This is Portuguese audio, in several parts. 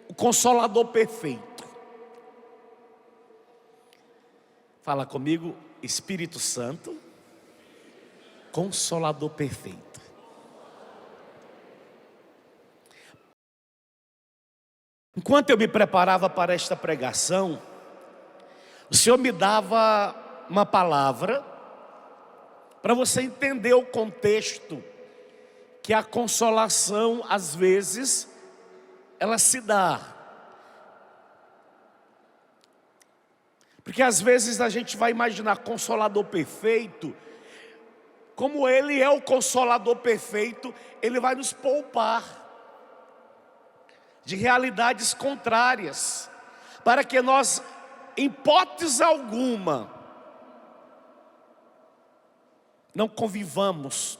o Consolador perfeito. Fala comigo, Espírito Santo, Consolador perfeito. Enquanto eu me preparava para esta pregação, o Senhor me dava uma palavra para você entender o contexto que a consolação, às vezes, ela se dá. Porque às vezes a gente vai imaginar Consolador perfeito, como Ele é o Consolador perfeito, Ele vai nos poupar de realidades contrárias, para que nós, em hipótese alguma, não convivamos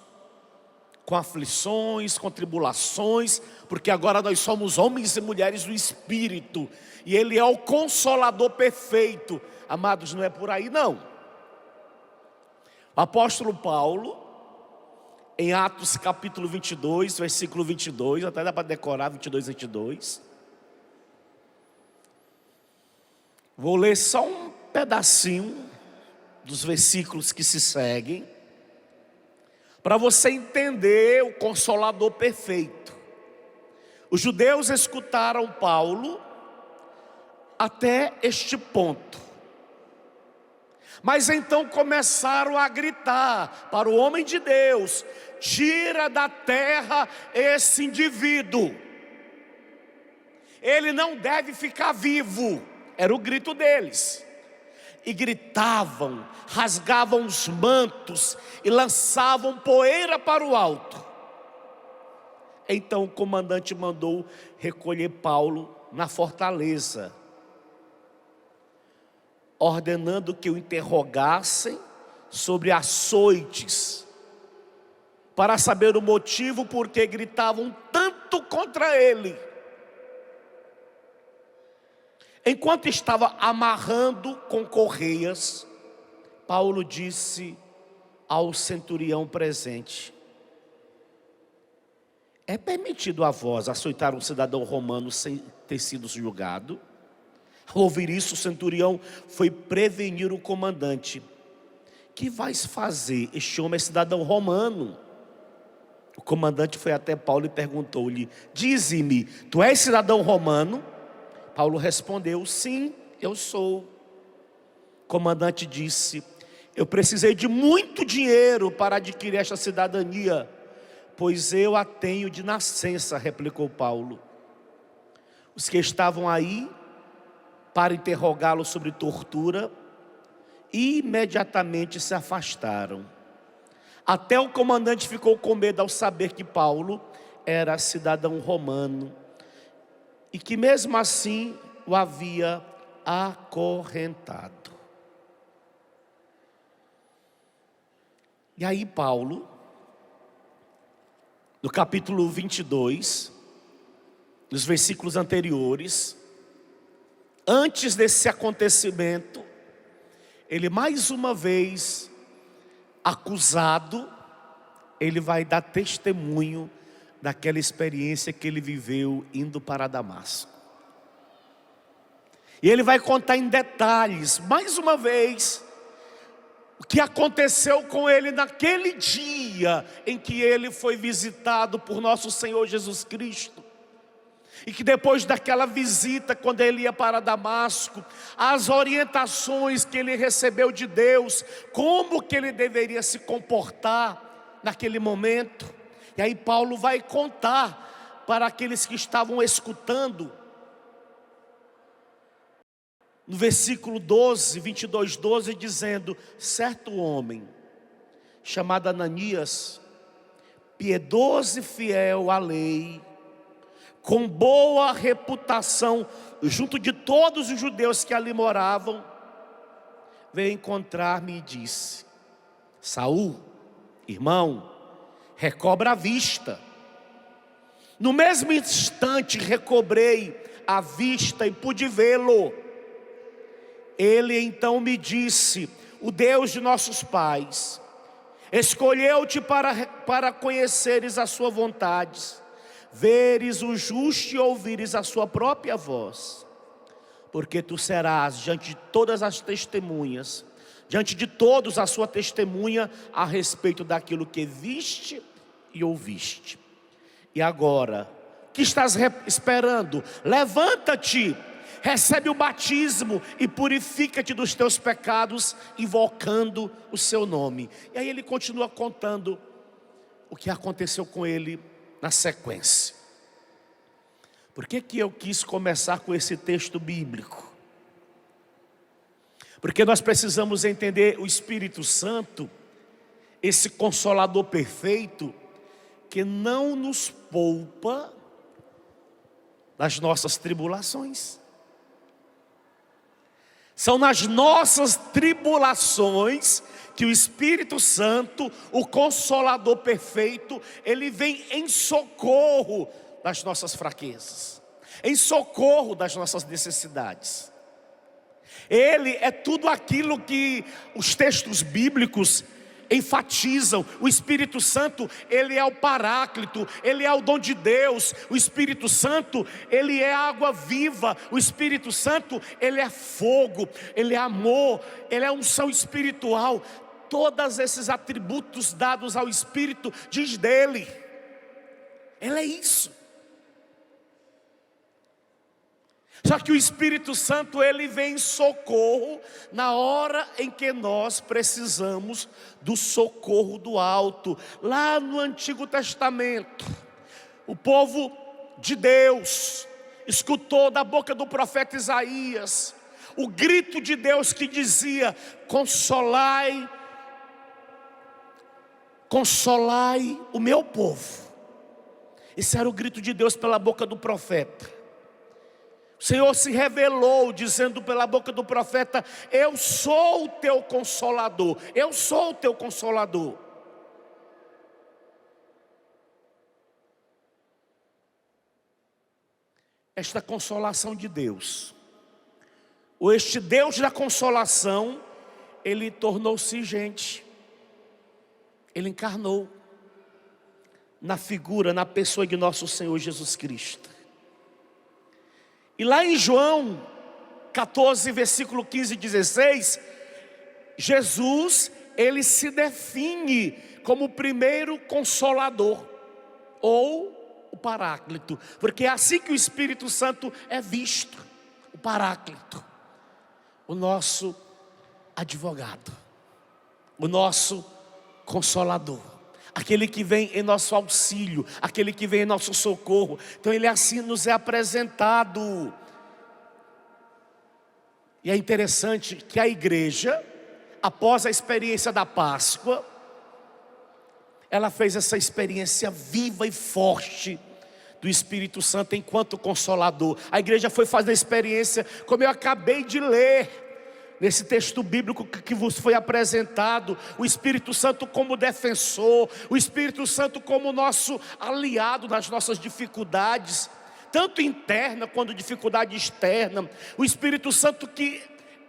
com aflições, com tribulações, porque agora nós somos homens e mulheres do Espírito, e Ele é o Consolador perfeito. Amados, não é por aí não. O apóstolo Paulo, em Atos capítulo 22, versículo 22, até dá para decorar 22, 22. Vou ler só um pedacinho dos versículos que se seguem, para você entender o Consolador perfeito. Os judeus escutaram Paulo até este ponto, mas então começaram a gritar para o homem de Deus: tira da terra esse indivíduo, ele não deve ficar vivo. Era o grito deles. E gritavam, rasgavam os mantos e lançavam poeira para o alto. Então o comandante mandou recolher Paulo na fortaleza, ordenando que o interrogassem sobre açoites, para saber o motivo por que gritavam tanto contra ele. Enquanto estava amarrando com correias, Paulo disse ao centurião presente: é permitido a vós açoitar um cidadão romano sem ter sido julgado? Ao ouvir isso, o centurião foi prevenir o comandante: que vais fazer? Este homem é cidadão romano. O comandante foi até Paulo e perguntou-lhe: dize-me, tu és cidadão romano? Paulo respondeu: sim, eu sou. O comandante disse: eu precisei de muito dinheiro para adquirir esta cidadania, pois eu a tenho de nascença, replicou Paulo. Os que estavam aí para interrogá-lo sobre tortura imediatamente se afastaram. Até o comandante ficou com medo ao saber que Paulo era cidadão romano e que mesmo assim o havia acorrentado. E aí Paulo, no capítulo 22, nos versículos anteriores, antes desse acontecimento, ele mais uma vez acusado, ele vai dar testemunho daquela experiência que ele viveu indo para Damasco. E ele vai contar em detalhes, mais uma vez, o que aconteceu com ele naquele dia em que ele foi visitado por nosso Senhor Jesus Cristo. E que depois daquela visita, quando ele ia para Damasco, as orientações que ele recebeu de Deus, como que ele deveria se comportar naquele momento. E aí Paulo vai contar para aqueles que estavam escutando, no versículo 12, 22, 12, dizendo: certo homem, chamado Ananias, piedoso e fiel à lei, com boa reputação junto de todos os judeus que ali moravam, veio encontrar-me e disse: Saul, irmão, recobra a vista. No mesmo instante recobrei a vista e pude vê-lo. Ele então me disse: o Deus de nossos pais escolheu-te para conheceres a sua vontade, veres o justo e ouvires a sua própria voz, porque tu serás diante de todas as testemunhas, diante de todos a sua testemunha a respeito daquilo que viste e ouviste. E agora, que estás esperando? Levanta-te, recebe o batismo e purifica-te dos teus pecados, invocando o seu nome. E aí ele continua contando o que aconteceu com ele na sequência. Por que eu quis começar com esse texto bíblico? Porque nós precisamos entender o Espírito Santo, esse Consolador perfeito, que não nos poupa das nossas tribulações. São nas nossas tribulações que o Espírito Santo, o Consolador perfeito, ele vem em socorro das nossas fraquezas, em socorro das nossas necessidades. Ele é tudo aquilo que os textos bíblicos enfatizam. O Espírito Santo, ele é o Paráclito, ele é o dom de Deus. O Espírito Santo, ele é água viva. O Espírito Santo, ele é fogo, ele é amor, ele é unção espiritual. Todos esses atributos dados ao Espírito diz dele. Ele é isso. Só que o Espírito Santo, ele vem em socorro na hora em que nós precisamos do socorro do alto. Lá no Antigo Testamento, o povo de Deus escutou da boca do profeta Isaías o grito de Deus que dizia: consolai, consolai o meu povo. Esse era o grito de Deus pela boca do profeta. O Senhor se revelou dizendo pela boca do profeta: eu sou o teu consolador, eu sou o teu consolador. Esta consolação de Deus, ou este Deus da consolação, ele tornou-se gente. Ele encarnou na figura, na pessoa de nosso Senhor Jesus Cristo. E lá em João 14, versículo 15 e 16, Jesus, ele se define como o primeiro consolador, ou o Paráclito, porque é assim que o Espírito Santo é visto, o Paráclito, o nosso advogado, o nosso consolador, aquele que vem em nosso auxílio, aquele que vem em nosso socorro. Então ele assim nos é apresentado. E é interessante que a igreja, após a experiência da Páscoa, ela fez essa experiência viva e forte do Espírito Santo enquanto Consolador. A igreja foi fazer a experiência, como eu acabei de ler nesse texto bíblico que vos foi apresentado, o Espírito Santo como defensor, o Espírito Santo como nosso aliado nas nossas dificuldades, tanto interna quanto dificuldade externa. O Espírito Santo que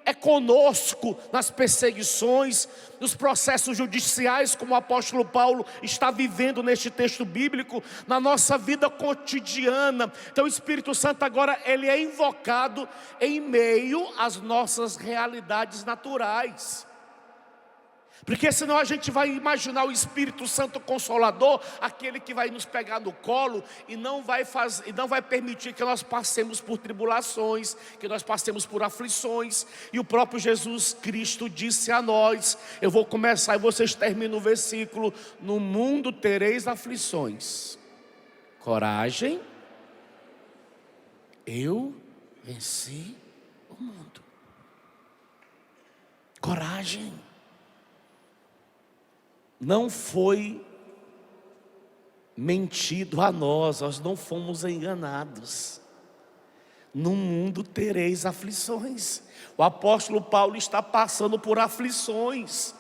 é conosco nas perseguições, nos processos judiciais, como o apóstolo Paulo está vivendo neste texto bíblico, na nossa vida cotidiana. Então o Espírito Santo agora, ele é invocado em meio às nossas realidades naturais. Porque senão a gente vai imaginar o Espírito Santo Consolador, aquele que vai nos pegar no colo e não vai permitir que nós passemos por tribulações, que nós passemos por aflições. E o próprio Jesus Cristo disse a nós, eu vou começar e vocês terminam o versículo: no mundo tereis aflições, coragem, eu venci o mundo. Coragem. Não foi mentido a nós não fomos enganados. No mundo tereis aflições. O apóstolo Paulo está passando por aflições.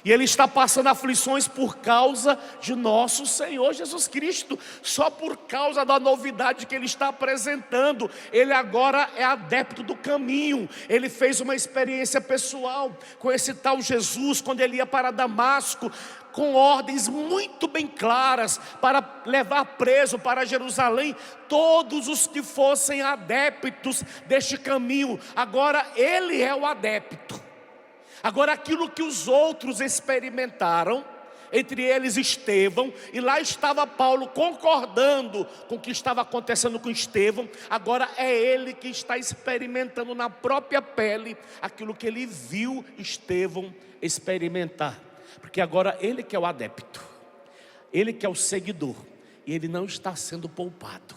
E ele está passando aflições por causa de nosso Senhor Jesus Cristo. Só por causa da novidade que ele está apresentando. Ele agora é adepto do caminho. Ele fez uma experiência pessoal com esse tal Jesus, quando ele ia para Damasco, com ordens muito bem claras, para levar preso para Jerusalém todos os que fossem adeptos deste caminho. Agora ele é o adepto. Agora aquilo que os outros experimentaram, entre eles Estevão, e lá estava Paulo concordando com o que estava acontecendo com Estevão, agora é ele que está experimentando na própria pele aquilo que ele viu Estevão experimentar. Porque agora ele que é o adepto, ele que é o seguidor, e ele não está sendo poupado.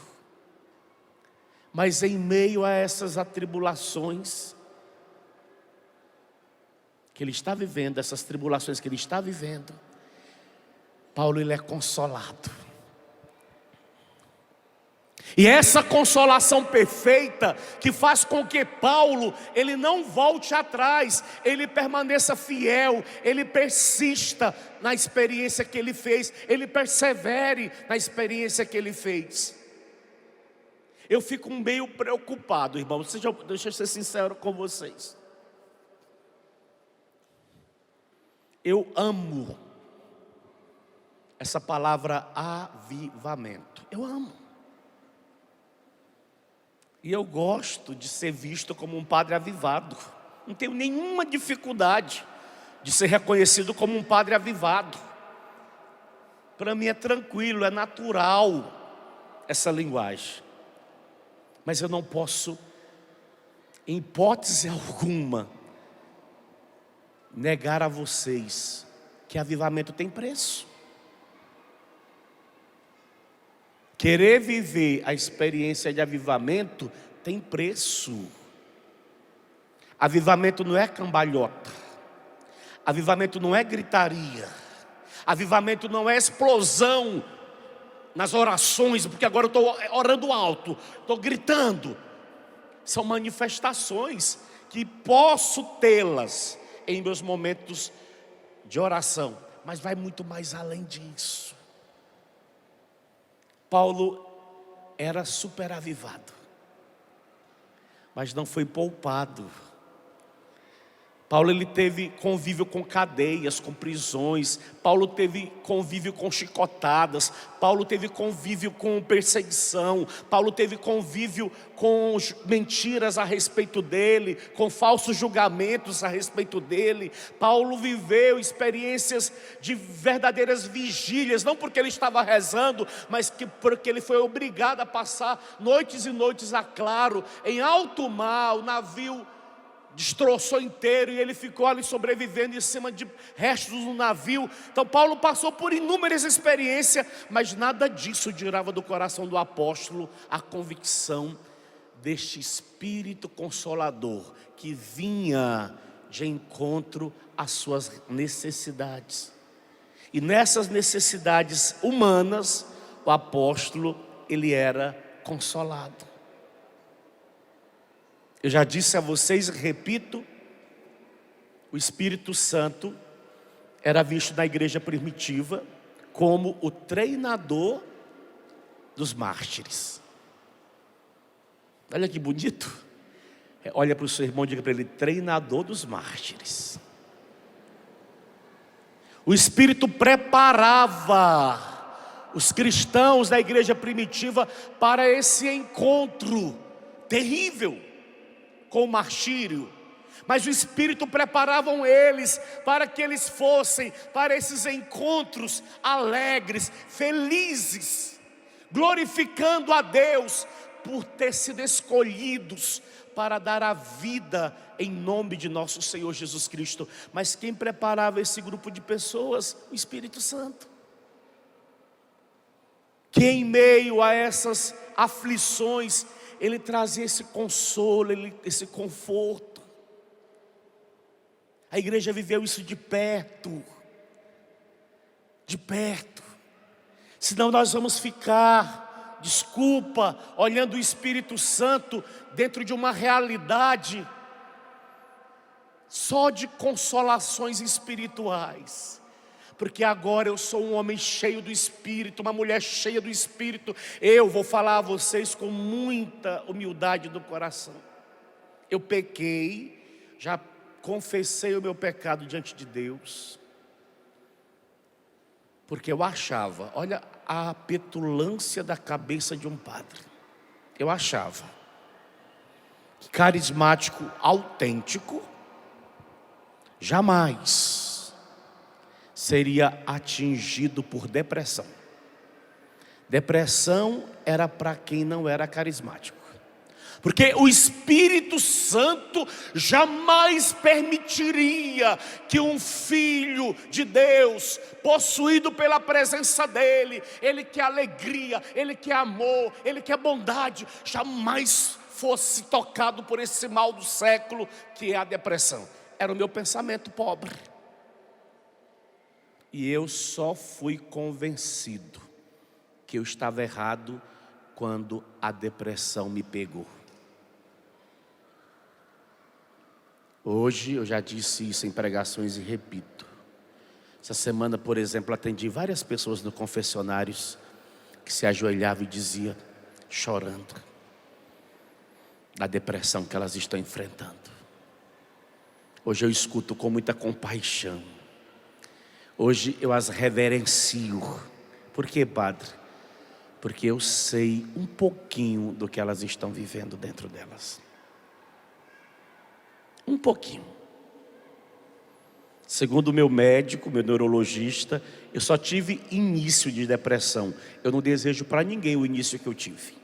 Mas em meio a essas atribulações que ele está vivendo, essas tribulações que ele está vivendo, Paulo ele é consolado. E essa consolação perfeita que faz com que Paulo ele não volte atrás, ele permaneça fiel, ele persista na experiência que ele fez, ele persevere na experiência que ele fez. Eu fico meio preocupado, irmão, deixa eu ser sincero com vocês. Eu amo essa palavra avivamento. Eu amo. E eu gosto de ser visto como um padre avivado. Não tenho nenhuma dificuldade de ser reconhecido como um padre avivado. Para mim é tranquilo, é natural essa linguagem. Mas eu não posso, em hipótese alguma, negar a vocês que avivamento tem preço. Querer viver a experiência de avivamento tem preço. Avivamento não é cambalhota. Avivamento não é gritaria. Avivamento não é explosão nas orações, porque agora eu estou orando alto, estou gritando. São manifestações que posso tê-las em meus momentos de oração, mas vai muito mais além disso. Paulo era super avivado, mas não foi poupado. Paulo ele teve convívio com cadeias, com prisões. Paulo teve convívio com chicotadas. Paulo teve convívio com perseguição. Paulo teve convívio com mentiras a respeito dele, com falsos julgamentos a respeito dele. Paulo viveu experiências de verdadeiras vigílias, não porque ele estava rezando, mas porque ele foi obrigado a passar noites e noites a claro, em alto mar. O navio destroçou inteiro e ele ficou ali sobrevivendo em cima de restos do navio. Então Paulo passou por inúmeras experiências, mas nada disso tirava do coração do apóstolo a convicção deste Espírito Consolador que vinha de encontro às suas necessidades. E nessas necessidades humanas, o apóstolo ele era consolado. Eu já disse a vocês, repito, o Espírito Santo era visto na igreja primitiva como o treinador dos mártires. Olha que bonito. Olha para o seu irmão e diga para ele: treinador dos mártires. O Espírito preparava os cristãos da igreja primitiva para esse encontro terrível com o martírio. Mas o Espírito preparava eles para que eles fossem para esses encontros alegres, felizes, glorificando a Deus por ter sido escolhidos para dar a vida em nome de nosso Senhor Jesus Cristo. Mas quem preparava esse grupo de pessoas? O Espírito Santo, que em meio a essas aflições ele trazia esse consolo, esse conforto. A igreja viveu isso de perto. De perto. Senão nós vamos ficar, desculpa, olhando o Espírito Santo dentro de uma realidade só de consolações espirituais, porque agora eu sou um homem cheio do Espírito, uma mulher cheia do Espírito. Eu vou falar a vocês com muita humildade do coração. Eu pequei, já confessei o meu pecado diante de Deus, porque eu achava, olha a petulância da cabeça de um padre. Eu achava que carismático autêntico jamais seria atingido por depressão. Depressão era para quem não era carismático, porque o Espírito Santo jamais permitiria que um filho de Deus, possuído pela presença dEle, Ele que é alegria, Ele que é amor, Ele que é bondade, jamais fosse tocado por esse mal do século que é a depressão. Era o meu pensamento pobre. E eu só fui convencido que eu estava errado quando a depressão me pegou. Hoje eu já disse isso em pregações e repito. Essa semana, por exemplo, atendi várias pessoas no confessionários que se ajoelhavam e diziam, chorando, da depressão que elas estão enfrentando. Hoje eu escuto com muita compaixão. Hoje eu as reverencio. Por quê, padre? Porque eu sei um pouquinho do que elas estão vivendo dentro delas. Um pouquinho. Segundo o meu médico, meu neurologista, eu só tive início de depressão. Eu não desejo para ninguém o início que eu tive.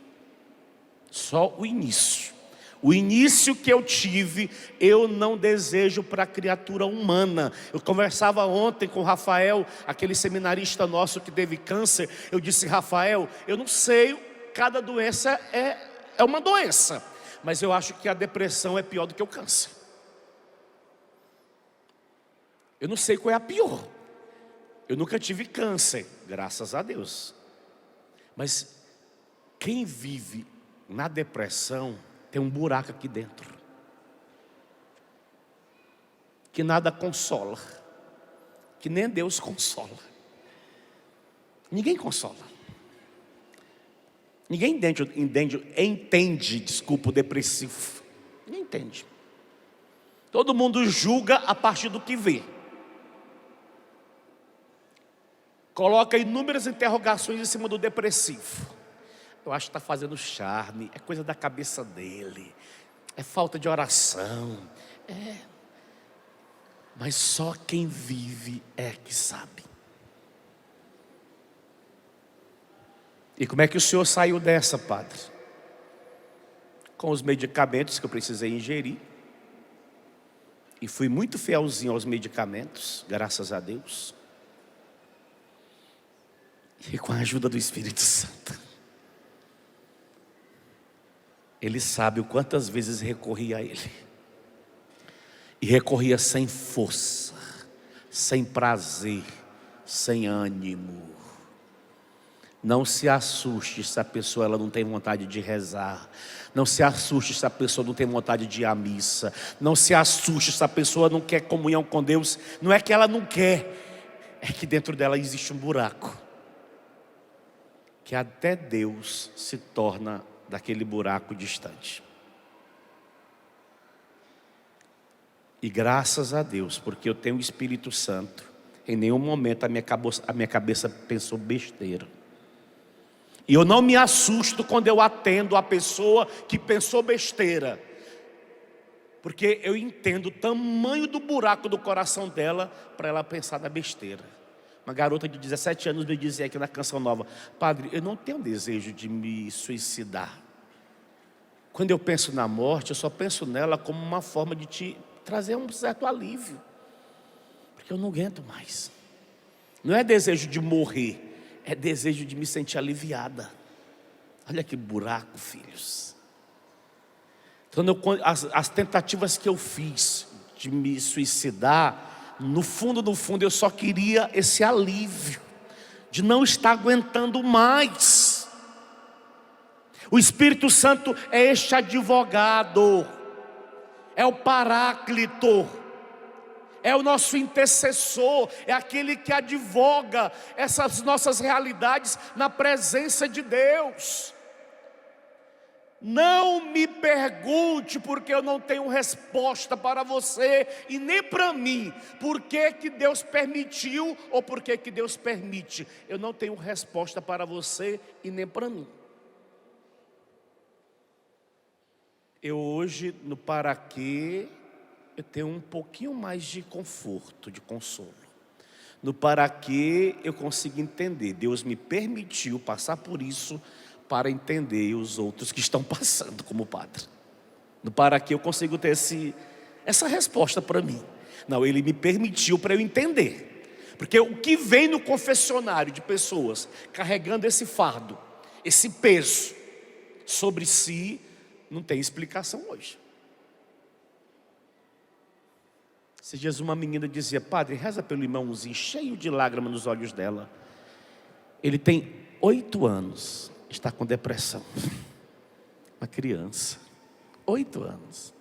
Só o início. O início que eu tive, eu não desejo para a criatura humana. Eu conversava ontem com o Rafael, aquele seminarista nosso que teve câncer. Eu disse, Rafael, eu não sei, cada doença é uma doença, mas eu acho que a depressão é pior do que o câncer. Eu não sei qual é a pior. Eu nunca tive câncer, graças a Deus. Mas quem vive na depressão tem um buraco aqui dentro que nada consola, que nem Deus consola. Ninguém consola. Ninguém entende, desculpa, o depressivo. Ninguém entende. Todo mundo julga a partir do que vê. Coloca inúmeras interrogações em cima do depressivo. Eu acho que está fazendo charme, é coisa da cabeça dele, é falta de oração. Mas só quem vive é que sabe. E como é que o senhor saiu dessa, padre? Com os medicamentos que eu precisei ingerir. E fui muito fielzinho aos medicamentos, graças a Deus. E com a ajuda do Espírito Santo. Ele sabe o quantas vezes recorri a Ele. E recorria sem força, sem prazer, sem ânimo. Não se assuste se a pessoa ela não tem vontade de rezar. Não se assuste se a pessoa não tem vontade de ir à missa. Não se assuste se a pessoa não quer comunhão com Deus. Não é que ela não quer, é que dentro dela existe um buraco. Que até Deus se torna daquele buraco distante. E graças a Deus, porque eu tenho o Espírito Santo, em nenhum momento a minha cabeça pensou besteira. E eu não me assusto quando eu atendo a pessoa que pensou besteira, porque eu entendo o tamanho do buraco do coração dela para ela pensar na besteira. Uma garota de 17 anos me dizia aqui na Canção Nova, padre, eu não tenho desejo de me suicidar. Quando eu penso na morte, eu só penso nela como uma forma de te trazer um certo alívio, porque eu não aguento mais. Não é desejo de morrer, é desejo de me sentir aliviada. Olha que buraco, filhos. Então, as tentativas que eu fiz de me suicidar, no fundo, eu só queria esse alívio de não estar aguentando mais. O Espírito Santo é este advogado, é o Paráclito, é o nosso intercessor, é aquele que advoga essas nossas realidades na presença de Deus. Não me pergunte, porque eu não tenho resposta para você e nem para mim, por que Deus permitiu ou por que Deus permite. Eu não tenho resposta para você e nem para mim. Eu hoje, no para quê, eu tenho um pouquinho mais de conforto, de consolo. No para quê, eu consigo entender. Deus me permitiu passar por isso para entender os outros que estão passando como padre. No para quê, eu consigo ter essa resposta para mim. Não, Ele me permitiu para eu entender. Porque o que vem no confessionário de pessoas carregando esse fardo, esse peso sobre si, não tem explicação hoje. Esses dias uma menina dizia: padre, reza pelo irmãozinho, cheio de lágrimas nos olhos dela. Ele tem 8 anos, está com depressão. Uma criança, 8 anos.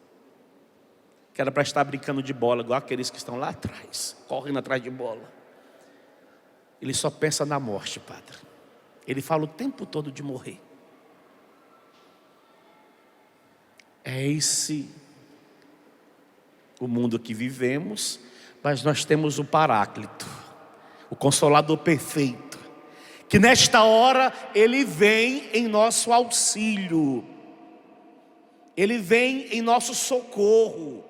Que era para estar brincando de bola, igual aqueles que estão lá atrás, correndo atrás de bola. Ele só pensa na morte, padre. Ele fala o tempo todo de morrer. É esse o mundo que vivemos, mas nós temos o Paráclito, o Consolador perfeito, que nesta hora Ele vem em nosso auxílio, Ele vem em nosso socorro.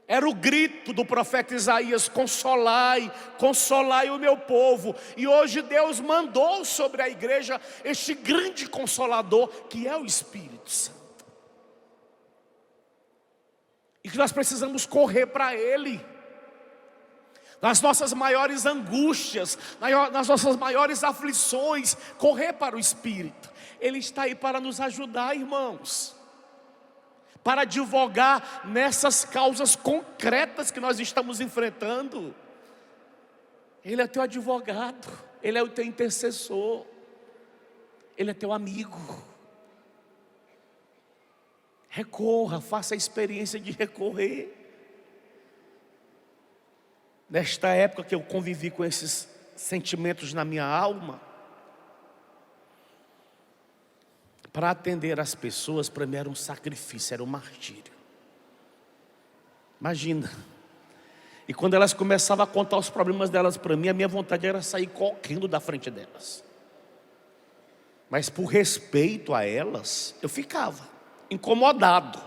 Era o grito do profeta Isaías: consolai, consolai o meu povo. E hoje Deus mandou sobre a igreja este grande Consolador, que é o Espírito Santo. E que nós precisamos correr para Ele, nas nossas maiores angústias, nas nossas maiores aflições, correr para o Espírito. Ele está aí para nos ajudar, irmãos, para advogar nessas causas concretas que nós estamos enfrentando. Ele é teu advogado, Ele é o teu intercessor, Ele é teu amigo. Recorra, faça a experiência de recorrer. Nesta época que eu convivi com esses sentimentos na minha alma, para atender as pessoas, para mim era um sacrifício, era um martírio. Imagina. E quando elas começavam a contar os problemas delas para mim, a minha vontade era sair correndo da frente delas. Mas por respeito a elas, eu ficava incomodado.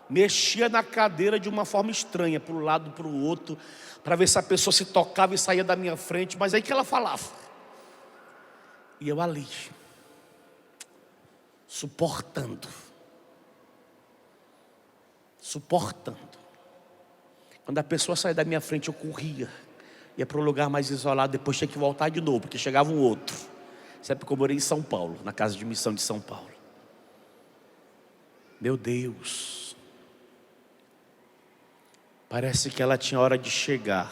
Mexia na cadeira de uma forma estranha, para um lado, para o outro, para ver se a pessoa se tocava e saía da minha frente. Mas aí que ela falava. E eu ali, suportando. Quando a pessoa saía da minha frente, eu corria, ia para um lugar mais isolado, depois tinha que voltar de novo, porque chegava um outro. Sabe porque eu morei em São Paulo, na casa de missão de São Paulo. Meu Deus, parece que ela tinha hora de chegar.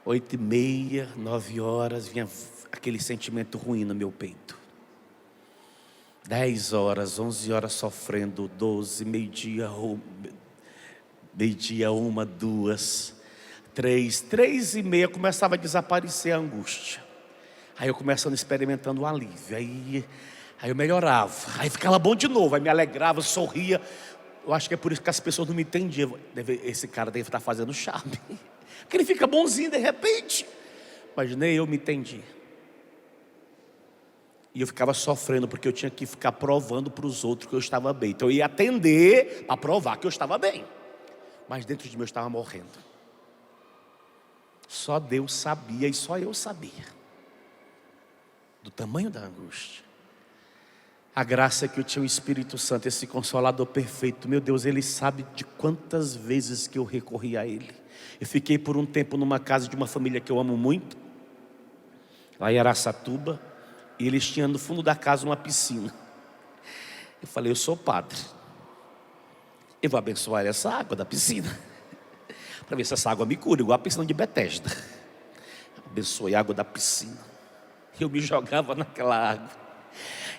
8h30, 9h, vinha aquele sentimento ruim no meu peito. 10 horas, 11 horas sofrendo, 12, meio-dia, 1, 2, 3, 3h30 começava a desaparecer a angústia. Aí eu começando experimentando o alívio, aí eu melhorava, aí ficava bom de novo, aí me alegrava, sorria. Eu acho que é por isso que as pessoas não me entendiam. Esse cara deve estar fazendo charme, porque ele fica bonzinho de repente. Mas nem eu me entendi. E eu ficava sofrendo, porque eu tinha que ficar provando para os outros que eu estava bem. Então eu ia atender para provar que eu estava bem, mas dentro de mim eu estava morrendo. Só Deus sabia, e só eu sabia do tamanho da angústia. A graça é que eu tinha o Espírito Santo, esse Consolador perfeito. Meu Deus, Ele sabe de quantas vezes que eu recorri a Ele. Eu fiquei por um tempo numa casa de uma família que eu amo muito, lá em Araçatuba, e eles tinham no fundo da casa uma piscina. Eu falei: eu sou padre, eu vou abençoar essa água da piscina, para ver se essa água me cura, igual a piscina de Betesda. Abençoei a água da piscina. Eu me jogava naquela água.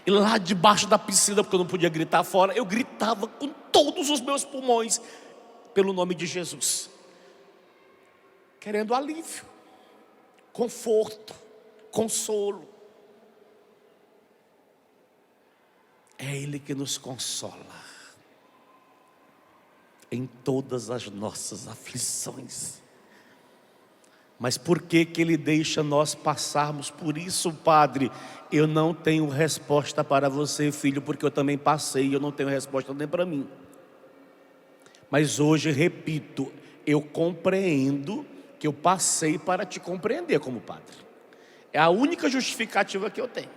E lá debaixo da piscina, porque eu não podia gritar fora, eu gritava com todos os meus pulmões pelo nome de Jesus, querendo alívio, conforto, consolo. É Ele que nos consola em todas as nossas aflições. Mas por que que Ele deixa nós passarmos por isso, Padre? Eu não tenho resposta para você, filho, porque eu também passei e eu não tenho resposta nem para mim. Mas hoje, repito, eu compreendo que eu passei para te compreender como padre. É a única justificativa que eu tenho.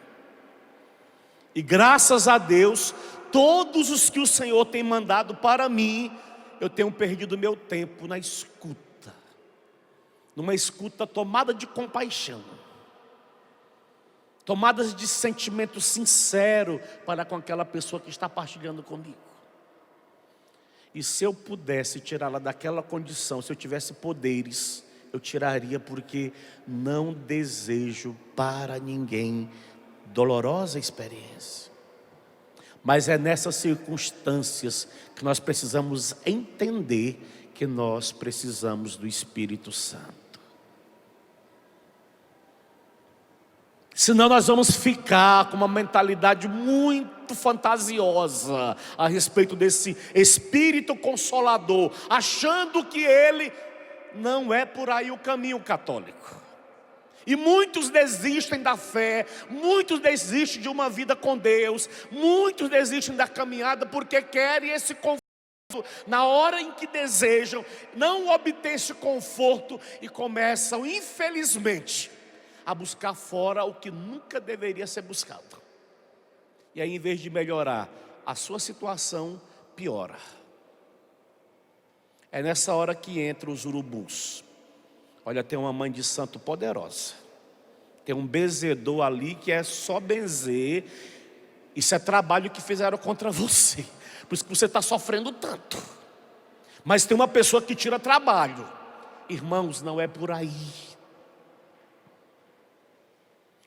E graças a Deus, todos os que o Senhor tem mandado para mim, eu tenho perdido meu tempo na escuta. Numa escuta tomada de compaixão, tomadas de sentimento sincero para com aquela pessoa que está partilhando comigo. E se eu pudesse tirá-la daquela condição, se eu tivesse poderes, eu tiraria, porque não desejo para ninguém dolorosa experiência. Mas é nessas circunstâncias que nós precisamos entender que nós precisamos do Espírito Santo. Senão nós vamos ficar com uma mentalidade muito fantasiosa a respeito desse Espírito Consolador, achando que Ele não é por aí o caminho católico. E muitos desistem da fé, muitos desistem de uma vida com Deus, muitos desistem da caminhada porque querem esse conforto. Na hora em que desejam, não obtêm esse conforto e começam, infelizmente, a buscar fora o que nunca deveria ser buscado. E aí, em vez de melhorar, a sua situação piora. É nessa hora que entram os urubus. Olha, tem uma mãe de santo poderosa. Tem um benzedor ali que é só benzer. Isso é trabalho que fizeram contra você. Por isso que você está sofrendo tanto. Mas tem uma pessoa que tira trabalho. Irmãos, não é por aí.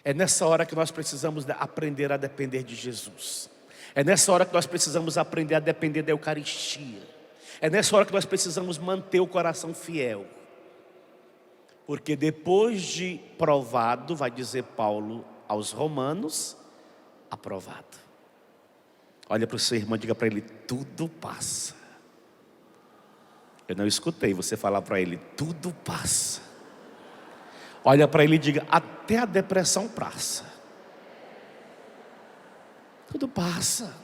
É nessa hora que nós precisamos aprender a depender de Jesus. É nessa hora que nós precisamos aprender a depender da Eucaristia. É nessa hora que nós precisamos manter o coração fiel. Porque depois de provado, vai dizer Paulo aos Romanos, aprovado. Olha para o seu irmão e diga para ele: tudo passa. Eu não escutei você falar para ele: tudo passa. Olha para ele e diga: até a depressão passa. Tudo passa.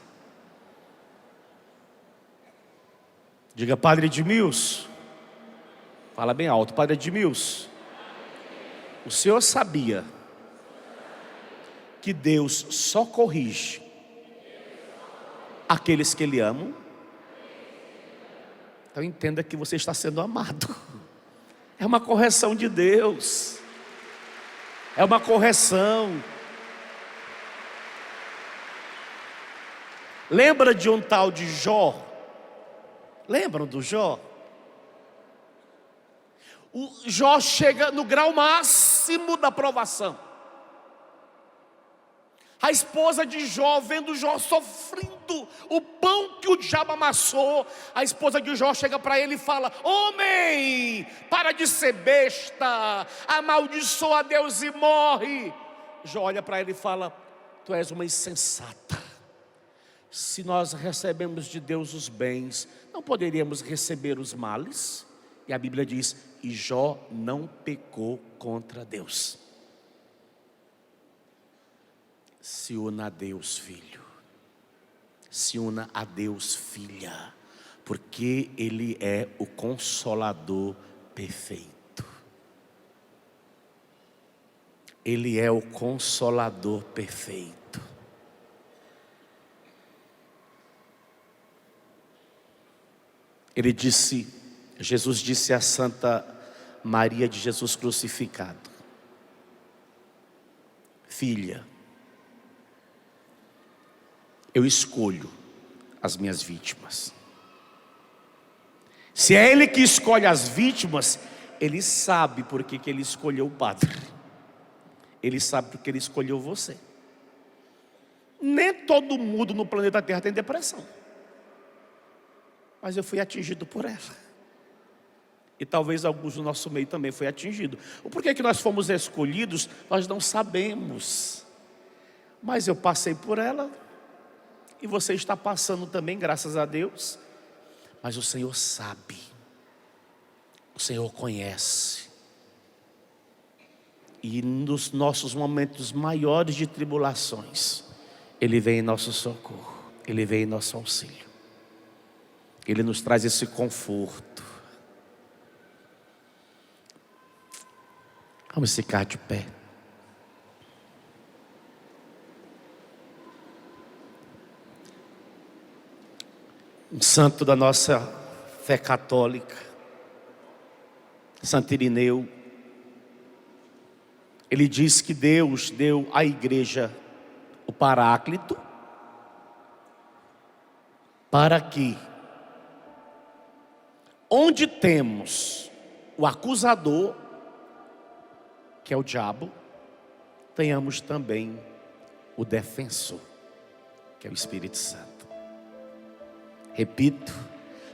Diga: Padre Edmilson. Fala bem alto: Padre Edmilson, o senhor sabia que Deus só corrige aqueles que Ele ama? Então entenda que você está sendo amado. É uma correção de Deus. É uma correção. Lembra de um tal de Jó? Lembram do Jó? O Jó chega no grau máximo da provação. A esposa de Jó, vendo Jó sofrendo o pão que o diabo amassou, a esposa de Jó chega para ele e fala: homem, para de ser besta, amaldiçoa a Deus e morre. Jó olha para ele e fala: tu és uma insensata. Se nós recebemos de Deus os bens, não poderíamos receber os males? E a Bíblia diz: e Jó não pecou contra Deus. Se una a Deus, filho. Se una a Deus, filha. Porque Ele é o Consolador perfeito. Ele é o Consolador perfeito. Ele disse, Jesus disse a Santa Maria de Jesus crucificado: filha, eu escolho as minhas vítimas. Se é Ele que escolhe as vítimas, Ele sabe por que Ele escolheu o padre. Ele sabe porque Ele escolheu você. Nem todo mundo no planeta Terra tem depressão, mas eu fui atingido por ela. E talvez alguns do nosso meio também foi atingido. O porquê que nós fomos escolhidos, nós não sabemos. Mas eu passei por ela, e você está passando também, graças a Deus. Mas o Senhor sabe, o Senhor conhece. E nos nossos momentos maiores de tribulações, Ele vem em nosso socorro, Ele vem em nosso auxílio. Ele nos traz esse conforto. Vamos ficar de pé. Um santo da nossa fé católica, Santo Irineu, ele diz que Deus deu à igreja o Paráclito para que, onde temos o acusador, que é o diabo, tenhamos também o defensor, que é o Espírito Santo. Repito,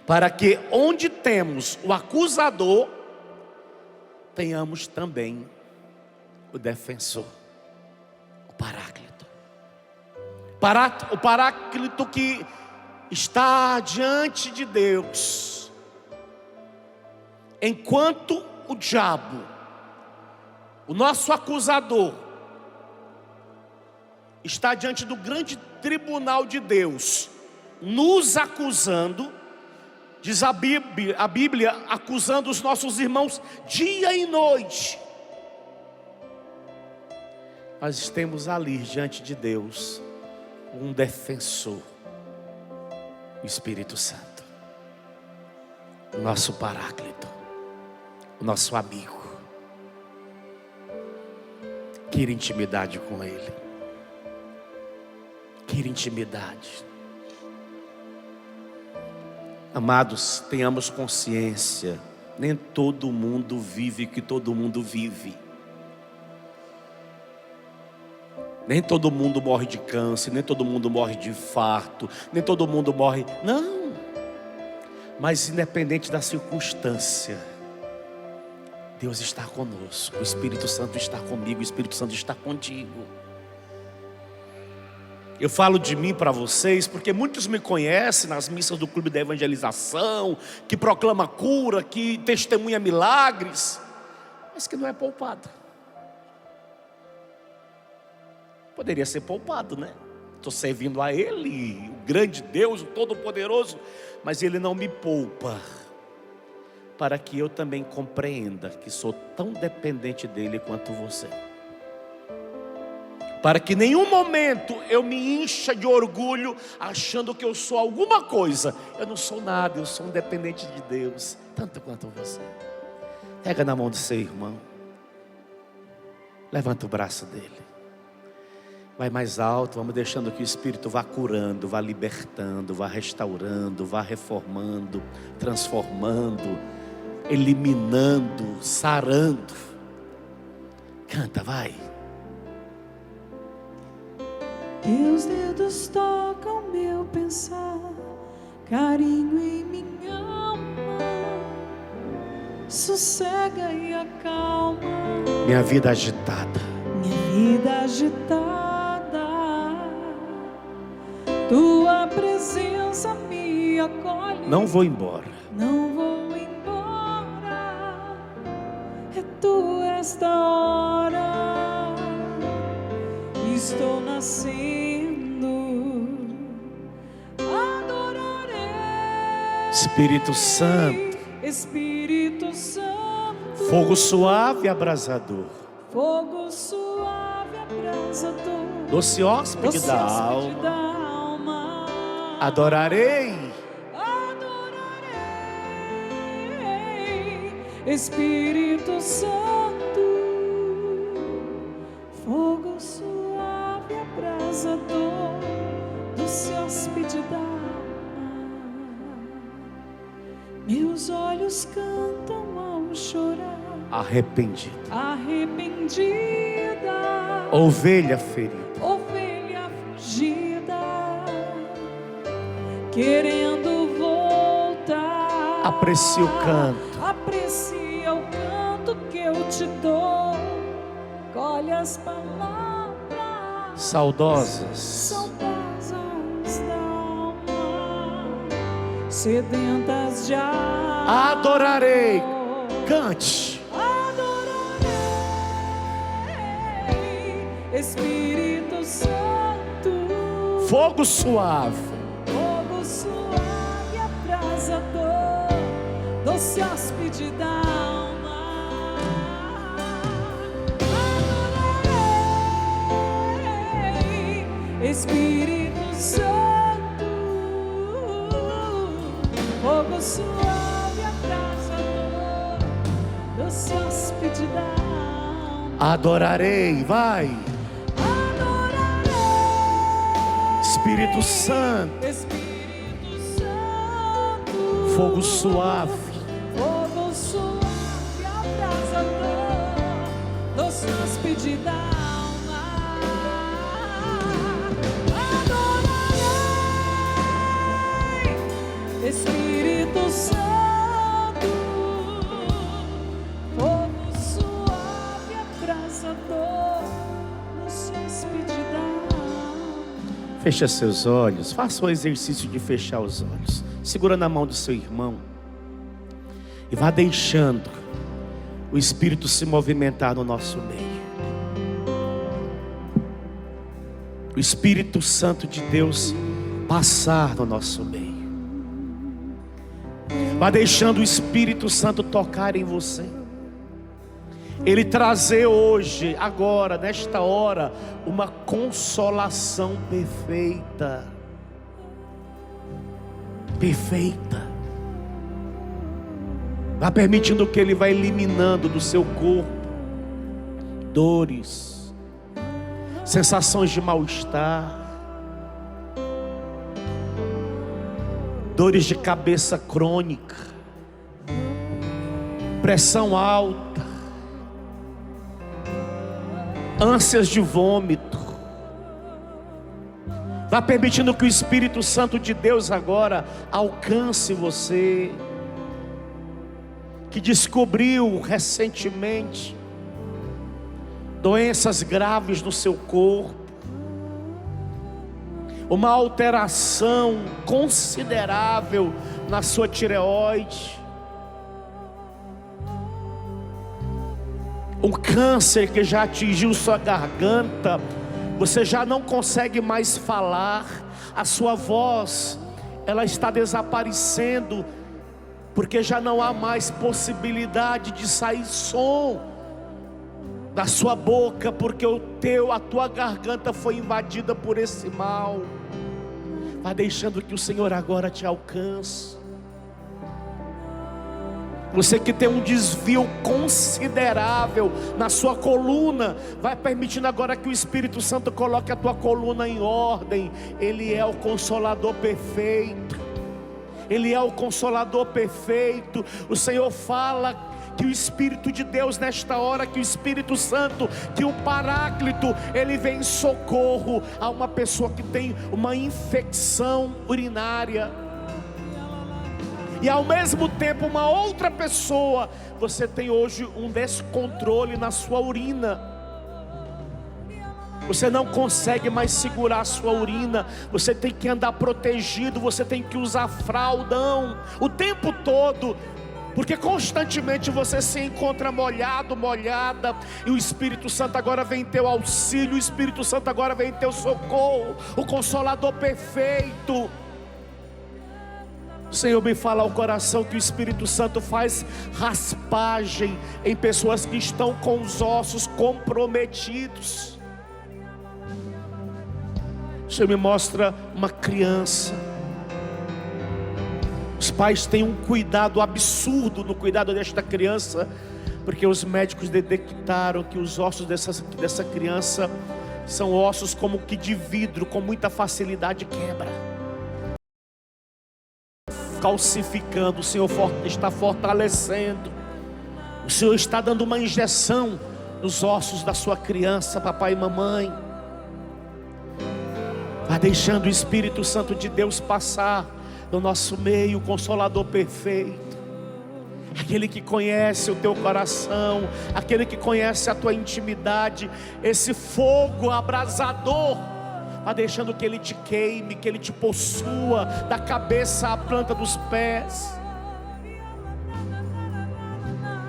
para que onde temos o acusador, tenhamos também o defensor, o Paráclito. O Paráclito que está diante de Deus, enquanto o diabo, o nosso acusador, está diante do grande tribunal de Deus, nos acusando. Diz a Bíblia, acusando os nossos irmãos dia e noite. Nós temos ali diante de Deus um defensor, o Espírito Santo, o nosso Paráclito, o nosso amigo. Queira intimidade com Ele, queira intimidade. Amados, tenhamos consciência, nem todo mundo vive o que todo mundo vive. Nem todo mundo morre de câncer, nem todo mundo morre de infarto, nem todo mundo morre, não. Mas independente da circunstância, Deus está conosco, o Espírito Santo está comigo, o Espírito Santo está contigo. Eu falo de mim para vocês, porque muitos me conhecem nas missas do Clube da Evangelização, que proclama cura, que testemunha milagres, mas que não é poupado. Poderia ser poupado, né? Estou servindo a Ele, o grande Deus, o Todo-Poderoso, mas Ele não me poupa, para que eu também compreenda que sou tão dependente dEle quanto você. Para que em nenhum momento eu me encha de orgulho, achando que eu sou alguma coisa. Eu não sou nada, eu sou um dependente de Deus, tanto quanto você. Pega na mão do seu irmão, levanta o braço dele, vai mais alto, vamos deixando que o Espírito vá curando, vá libertando, vá restaurando, vá reformando, transformando, eliminando, sarando. Canta, vai. Teus dedos tocam meu pensar, carinho em minha alma, sossega e acalma minha vida agitada, minha vida agitada. Tua presença me acolhe, não vou embora, não vou embora. É tu esta hora, estou nascendo, adorarei. Espírito Santo, Espírito Santo, fogo suave e abrasador, fogo suave abrasador, doce hóspede da alma, adorarei. Espírito Santo, fogo suave abrasador, doce hóspede da alma. Meus olhos cantam ao chorar, Arrependido, arrependida, ovelha ferida, ovelha fugida. querendo voltar. Aprecie o canto. Aprecia o canto que eu te dou. Colhe as palavras Saudosas, saudosas da alma, sedentas de amor. adorarei. Cante. Adorarei, Espírito Santo. Fogo suave, Fogo suave, abrasador, doce hóspede da alma. Adorarei, Espírito Santo. Fogo suave, abrasador, doce hóspede da alma. adorarei. Vai. Espírito Santo, Espírito Santo, fogo suave, fogo suave, abrasador, doce hóspede da alma. Adorarei, Espírito Santo, fogo suave, abrasador, doce hóspede da alma. fecha seus olhos, faça o exercício de fechar os olhos, segura na mão do seu irmão, e vá deixando o Espírito se movimentar no nosso meio. O Espírito Santo de Deus passar no nosso meio. Vá deixando o Espírito Santo tocar em você. Ele trazer hoje, agora, nesta hora, uma consolação perfeita. Perfeita. Vá permitindo que Ele vá eliminando do seu corpo dores, sensações de mal-estar, dores de cabeça crônica, pressão alta, ânsias de vômito. Vá permitindo que o Espírito Santo de Deus agora alcance você, que descobriu recentemente doenças graves no seu corpo, uma alteração considerável na sua tireoide, um câncer que já atingiu sua garganta, você já não consegue mais falar, a sua voz, ela está desaparecendo, porque já não há mais possibilidade de sair som da sua boca, porque a tua garganta foi invadida por esse mal. Vá deixando que o Senhor agora te alcance. Você que tem um desvio considerável na sua coluna, vai permitindo agora que o Espírito Santo coloque a tua coluna em ordem. Ele é o Consolador perfeito. Ele é o Consolador perfeito. O Senhor fala que o Espírito de Deus nesta hora, que o Espírito Santo, que o Paráclito, ele vem em socorro a uma pessoa que tem uma infecção urinária. E ao mesmo tempo uma outra pessoa, você tem hoje um descontrole na sua urina. Você não consegue mais segurar a sua urina. Você tem que andar protegido. Você tem que usar fraldão o tempo todo, porque constantemente você se encontra molhado, molhada. E o Espírito Santo agora vem em teu auxílio. O Espírito Santo agora vem em teu socorro. O Consolador perfeito. O Senhor me fala ao coração que o Espírito Santo faz raspagem em pessoas que estão com os ossos comprometidos. O Senhor me mostra uma criança. Os pais têm um cuidado absurdo no cuidado desta criança, porque os médicos detectaram que os ossos dessa criança são ossos como que de vidro, com muita facilidade quebra, calcificando. O Senhor está fortalecendo. O Senhor está dando uma injeção nos ossos da sua criança, papai e mamãe. Vai deixando o Espírito Santo de Deus passar no nosso meio, o Consolador perfeito, aquele que conhece o teu coração, aquele que conhece a tua intimidade, esse fogo abrasador, vai deixando que Ele te queime, que Ele te possua, da cabeça à planta dos pés.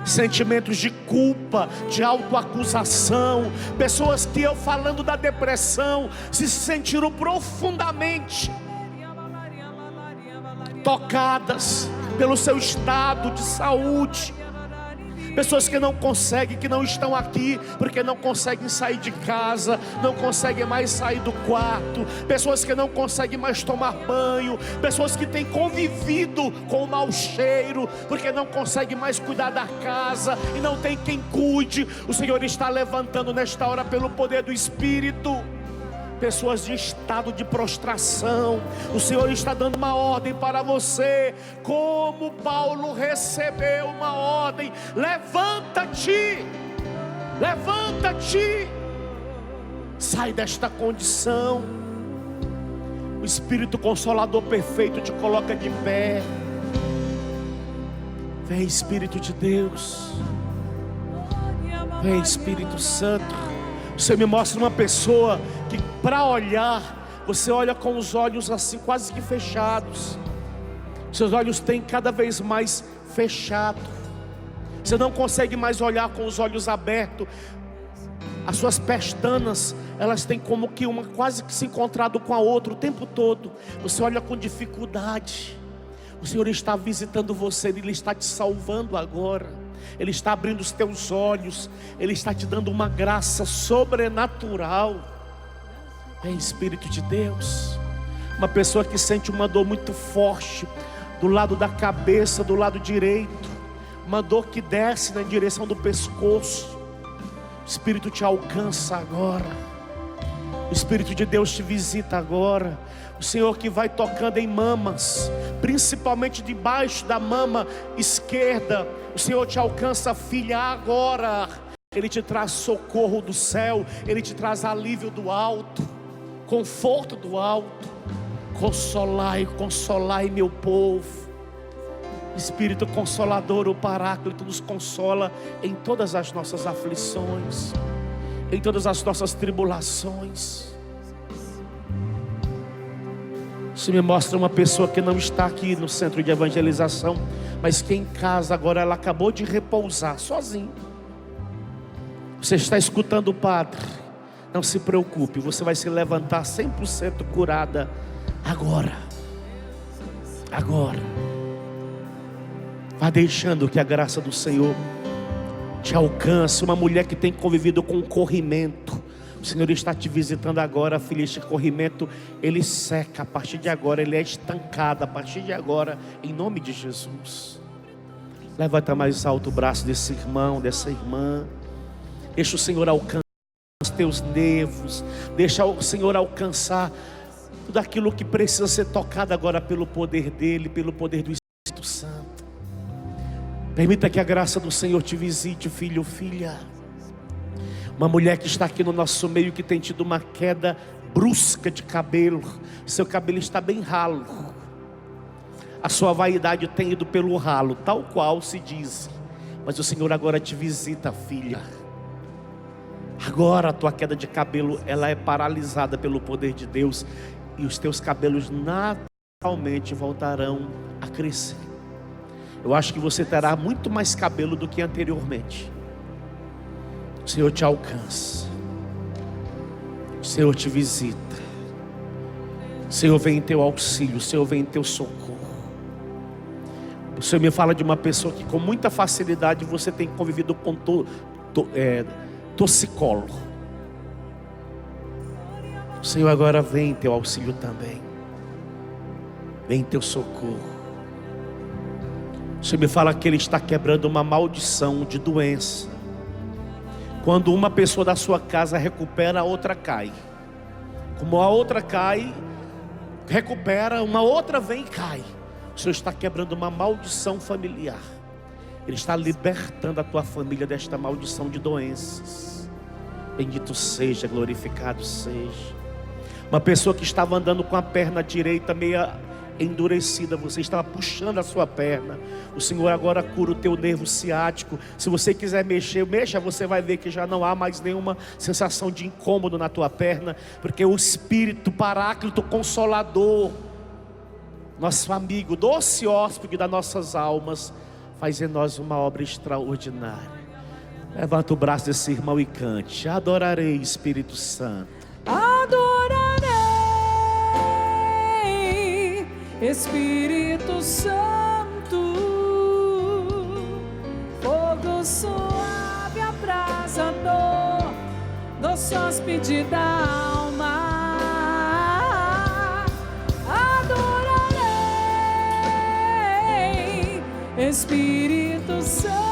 Sentimentos de culpa, de autoacusação, pessoas que eu falando da depressão, se sentiram profundamente tocadas pelo seu estado de saúde. Pessoas que não conseguem, que não estão aqui, porque não conseguem sair de casa, não conseguem mais sair do quarto. Pessoas que não conseguem mais tomar banho. Pessoas que têm convivido com o mau cheiro, porque não conseguem mais cuidar da casa e não tem quem cuide. O Senhor está levantando nesta hora pelo poder do Espírito pessoas de estado de prostração. O Senhor está dando uma ordem para você, como Paulo recebeu uma ordem: levanta-te, levanta-te, sai desta condição. O Espírito Consolador perfeito te coloca de pé. Vem, Espírito de Deus, vem, Espírito Santo. Você me mostra uma pessoa que, para olhar, você olha com os olhos assim quase que fechados. Seus olhos têm cada vez mais fechado. Você não consegue mais olhar com os olhos abertos. As suas pestanas, elas têm como que uma quase que se encontrado com a outra o tempo todo. Você olha com dificuldade. O Senhor está visitando você, Ele está te salvando agora. Ele está abrindo os teus olhos, Ele está te dando uma graça sobrenatural. É Espírito de Deus. Uma pessoa que sente uma dor muito forte do lado da cabeça, do lado direito, uma dor que desce na direção do pescoço. O Espírito te alcança agora. O Espírito de Deus te visita agora. O Senhor que vai tocando em mamas, principalmente debaixo da mama esquerda. O Senhor te alcança, filha, agora. Ele te traz socorro do céu, Ele te traz alívio do alto, conforto do alto. Consolai, consolai meu povo. Espírito Consolador, o Paráclito, nos consola em todas as nossas aflições, em todas as nossas tribulações. Isso me mostra uma pessoa que não está aqui no centro de evangelização, mas que em casa agora ela acabou de repousar sozinho. Você está escutando o Padre? Não se preocupe, você vai se levantar 100% curada agora. Agora. Vá deixando que a graça do Senhor te alcance. Uma mulher que tem convivido com corrimento, o Senhor está te visitando agora, filha. Este corrimento, ele seca a partir de agora, ele é estancado a partir de agora, em nome de Jesus. Levanta mais alto o braço desse irmão, dessa irmã. Deixa o Senhor alcançar os teus nervos. Deixa o Senhor alcançar tudo aquilo que precisa ser tocado agora pelo poder dEle, pelo poder do Espírito Santo. Permita que a graça do Senhor te visite, filho, filha. Uma mulher que está aqui no nosso meio, que tem tido uma queda brusca de cabelo. Seu cabelo está bem ralo. A sua vaidade tem ido pelo ralo, tal qual se diz. Mas o Senhor agora te visita, filha. Agora a tua queda de cabelo, ela é paralisada pelo poder de Deus. E os teus cabelos naturalmente voltarão a crescer. Eu acho que você terá muito mais cabelo do que anteriormente. O Senhor te alcança. O Senhor te visita. O Senhor vem em teu auxílio. O Senhor vem em teu socorro. O Senhor me fala de uma pessoa que com muita facilidade você tem convivido com torcicolo. O Senhor agora vem em teu auxílio também. Vem em teu socorro. O Senhor me fala que Ele está quebrando uma maldição de doença. Quando uma pessoa da sua casa recupera, a outra cai. Como a outra cai, recupera, uma outra vem e cai. O Senhor está quebrando uma maldição familiar. Ele está libertando a tua família desta maldição de doenças. Bendito seja, glorificado seja. Uma pessoa que estava andando com a perna direita meia endurecida, você estava puxando a sua perna. O Senhor agora cura o teu nervo ciático. Se você quiser mexer, mexa, você vai ver que já não há mais nenhuma sensação de incômodo na tua perna, porque o Espírito Paráclito Consolador, nosso amigo, doce hóspede das nossas almas, faz em nós uma obra extraordinária. Levanta o braço desse irmão e cante: adorarei, Espírito Santo. Adorarei, Espírito Santo. Fogo suave, abrasador, doce hóspede da alma. Adorarei, Espírito Santo.